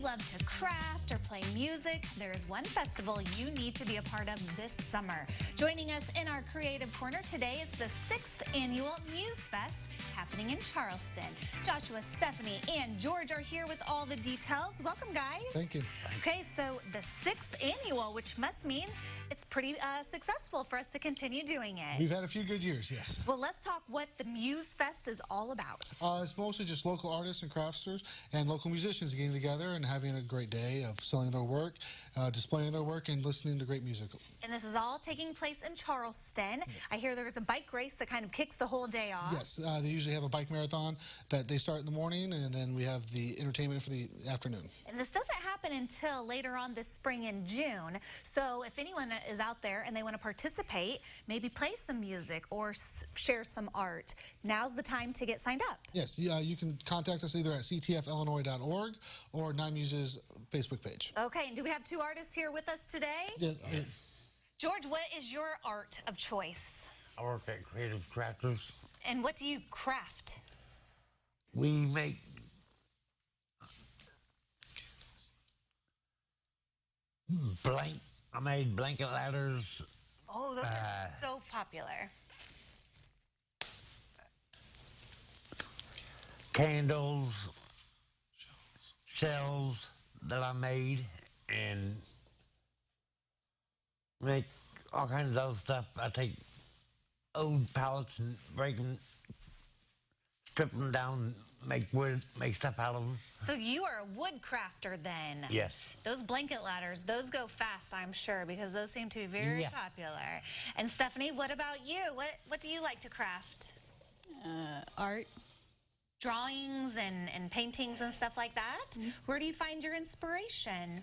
love to craft or play music, there is one festival you need to be a part of this summer. Joining us in our Creative Corner today is the 6th Annual Musefest happening in Charleston. Joshua, Stephanie, and George are here with all the details. Welcome, guys. Thank you. Okay, so the 6th Annual, which must mean it's pretty successful for us to continue doing it. We've had a few good years, yes. Well, let's talk what the Musefest is all about. It's mostly just local artists and crafters and local musicians getting together and having a great day of selling their work, displaying their work, and listening to great music. And this is all taking place in Charleston. I hear there's a bike race that kind of kicks the whole day off. Yes, they usually have a bike marathon that they start in the morning, and then we have the entertainment for the afternoon. And this doesn't happen until later on this spring in June. So if anyone is out there and they want to participate, maybe play some music or share some art, now's the time to get signed up. Yes, you can contact us either at ctfillinois.org or Nine Muses Facebook page. Okay, and do we have two artists here with us today? Yes. George, what is your art of choice? I work at Creative Crafters. And what do you craft? We make I made blanket ladders. Oh, those are so popular. Candles, shells that I made, and make all kinds of other stuff. I take old pallets and break them, strip them down, make wood, make stuff out of them. So you are a wood crafter then? Yes. Those blanket ladders, those go fast, I'm sure, because those seem to be very popular. And Stephanie, what about you? What do you like to craft? Art. Drawings and paintings and stuff like that? Mm-hmm. Where do you find your inspiration?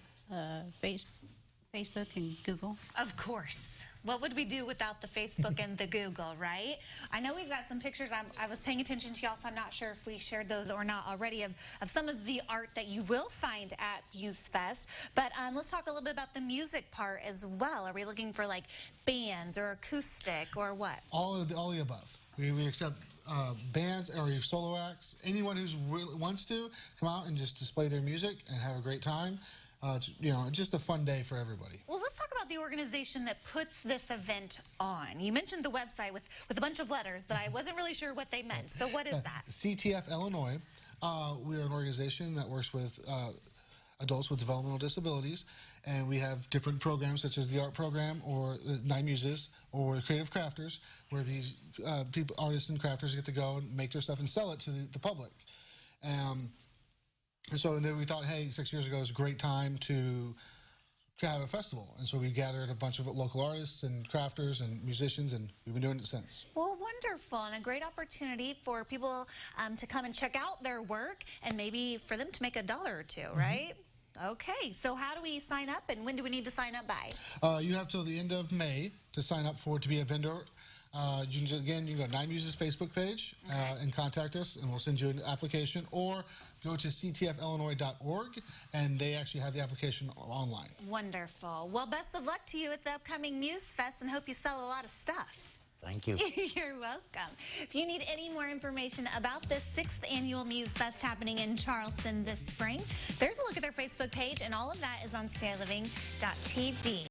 Facebook and Google. Of course. What would we do without the Facebook and the Google, right? I know we've got some pictures. I was paying attention to y'all, so I'm not sure if we shared those or not already of some of the art that you will find at Musefest. But let's talk a little bit about the music part as well. Are we looking for like bands or acoustic or what? All of the above. We accept bands or solo acts. Anyone who wants to come out and just display their music and have a great time. It's just a fun day for everybody. Well, let's talk about the organization that puts this event on. You mentioned the website with a bunch of letters that I wasn't really sure what they meant. So what is that? CTF Illinois. We are an organization that works with adults with developmental disabilities, and we have different programs such as the art program or the Nine Muses or Creative Crafters, where these people, artists and crafters get to go and make their stuff and sell it to the public. And so then we thought, hey, 6 years ago was a great time to have a festival. And so we gathered a bunch of local artists and crafters and musicians, and we've been doing it since. Well, wonderful, and a great opportunity for people to come and check out their work and maybe for them to make $1 or $2, right? Okay, so how do we sign up, and when do we need to sign up by? You have till the end of May to sign up to be a vendor. You can go to Nine Muses Facebook page and contact us, and we'll send you an application, or go to ctfillinois.org, and they actually have the application online. Wonderful. Well, best of luck to you at the upcoming Musefest, and hope you sell a lot of stuff. Thank you. You're welcome. If you need any more information about this 6th Annual Musefest happening in Charleston this spring, there's a look at their Facebook page, and all of that is on StayLiving.tv.